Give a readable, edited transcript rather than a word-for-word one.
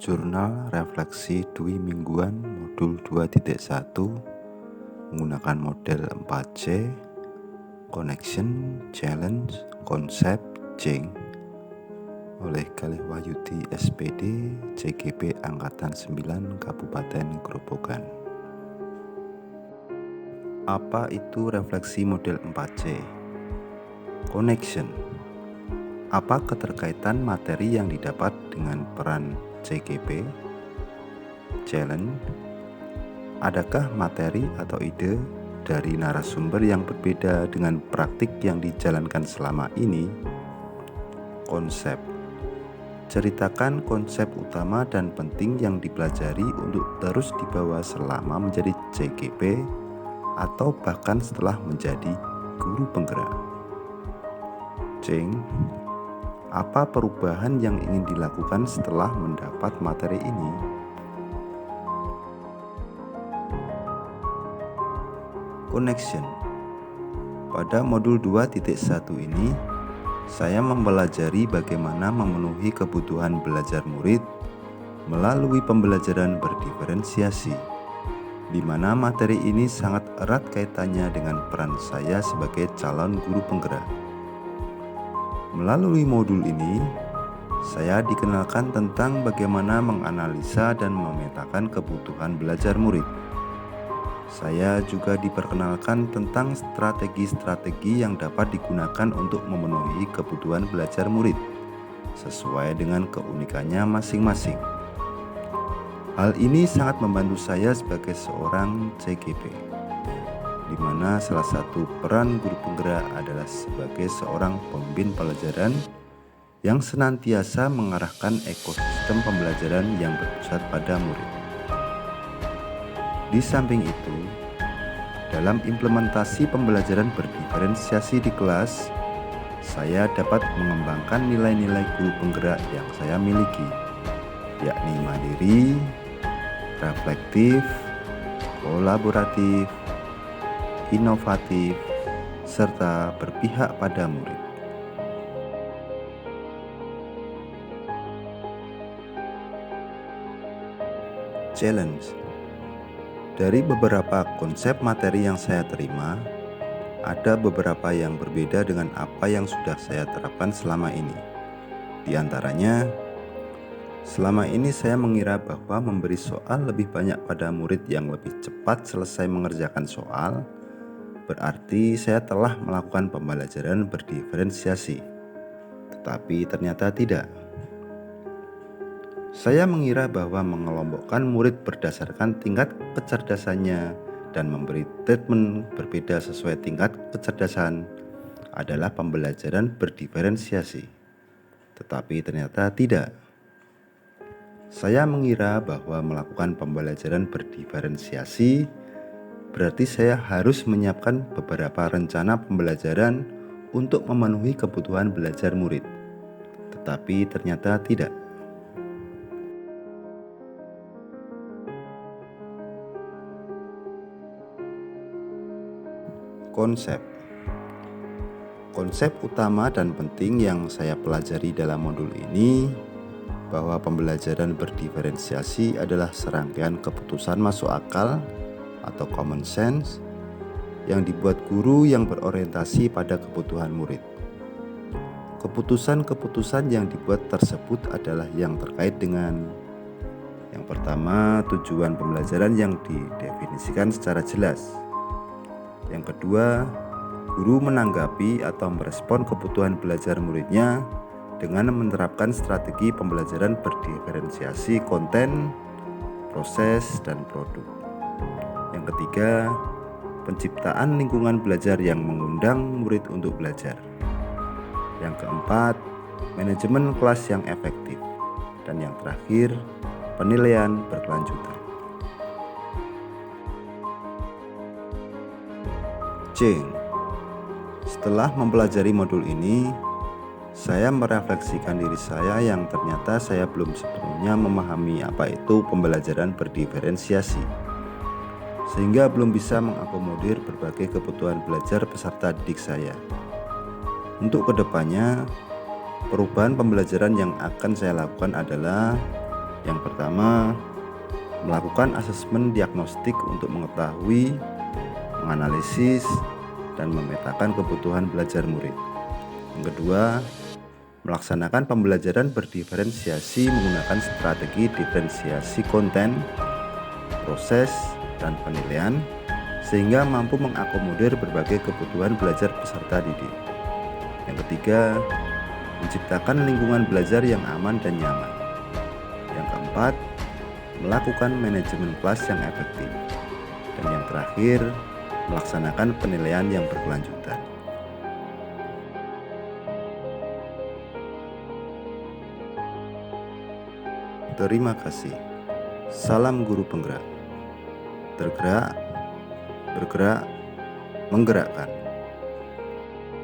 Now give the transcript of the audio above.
Jurnal Refleksi Dwi Mingguan Modul 2.1 menggunakan model 4C, Connection, Challenge, Konsep, Change oleh Galih Wahyudi SPD, CGP Angkatan 9 Kabupaten Grobogan. Apa itu refleksi model 4C? Connection. Apa keterkaitan materi yang didapat dengan peran CGP? Challenge. Adakah materi atau ide dari narasumber yang berbeda dengan praktik yang dijalankan selama ini? Konsep. Ceritakan konsep utama dan penting yang dipelajari untuk terus dibawa selama menjadi CGP atau bahkan setelah menjadi guru penggerak. Change. Apa perubahan yang ingin dilakukan setelah mendapat materi ini? Connection. Pada modul 2.1 ini, saya mempelajari bagaimana memenuhi kebutuhan belajar murid melalui pembelajaran berdiferensiasi, di mana materi ini sangat erat kaitannya dengan peran saya sebagai calon guru penggerak. Melalui modul ini, saya dikenalkan tentang bagaimana menganalisa dan memetakan kebutuhan belajar murid. Saya juga diperkenalkan tentang strategi-strategi yang dapat digunakan untuk memenuhi kebutuhan belajar murid sesuai dengan keunikannya masing-masing. Hal ini sangat membantu saya sebagai seorang CGP, di mana salah satu peran guru penggerak adalah sebagai seorang pemimpin pelajaran yang senantiasa mengarahkan ekosistem pembelajaran yang berpusat pada murid. Di samping itu, dalam implementasi pembelajaran berdiferensiasi di kelas, saya dapat mengembangkan nilai-nilai guru penggerak yang saya miliki, yakni mandiri, reflektif, kolaboratif, inovatif, serta berpihak pada murid. Challenge. Dari beberapa konsep materi yang saya terima, ada beberapa yang berbeda dengan apa yang sudah saya terapkan selama ini. Di antaranya, selama ini saya mengira bahwa memberi soal lebih banyak pada murid yang lebih cepat selesai mengerjakan soal, berarti saya telah melakukan pembelajaran berdiferensiasi. Tetapi ternyata tidak. Saya mengira bahwa mengelompokkan murid berdasarkan tingkat kecerdasannya dan memberi treatment berbeda sesuai tingkat kecerdasan adalah pembelajaran berdiferensiasi. Tetapi ternyata tidak. Saya mengira bahwa melakukan pembelajaran berdiferensiasi berarti saya harus menyiapkan beberapa rencana pembelajaran untuk memenuhi kebutuhan belajar murid. Tetapi ternyata tidak. Konsep utama dan penting yang saya pelajari dalam modul ini bahwa pembelajaran berdiferensiasi adalah serangkaian keputusan masuk akal atau common sense yang dibuat guru yang berorientasi pada kebutuhan murid. Keputusan-keputusan yang dibuat tersebut adalah yang terkait dengan yang pertama, tujuan pembelajaran yang didefinisikan secara jelas. Yang kedua, guru menanggapi atau merespon kebutuhan belajar muridnya dengan menerapkan strategi pembelajaran berdiferensiasi konten, proses, dan produk. Yang ketiga, penciptaan lingkungan belajar yang mengundang murid untuk belajar. Yang keempat, manajemen kelas yang efektif. Dan yang terakhir, penilaian berkelanjutan. Setelah mempelajari modul ini, saya merefleksikan diri saya yang ternyata saya belum sepenuhnya memahami apa itu pembelajaran berdiferensiasi, sehingga belum bisa mengakomodir berbagai kebutuhan belajar peserta didik saya. Untuk kedepannya, perubahan pembelajaran yang akan saya lakukan adalah Yang pertama, melakukan asesmen diagnostik untuk mengetahui, menganalisis, dan memetakan kebutuhan belajar murid. Yang kedua, melaksanakan pembelajaran berdiferensiasi menggunakan strategi diferensiasi konten, proses, dan penilaian sehingga mampu mengakomodir berbagai kebutuhan belajar peserta didik. Yang ketiga, menciptakan lingkungan belajar yang aman dan nyaman. Yang keempat, melakukan manajemen kelas yang efektif. Dan yang terakhir, melaksanakan penilaian yang berkelanjutan. Terima kasih. Salam guru penggerak. Tergerak, bergerak, menggerakkan.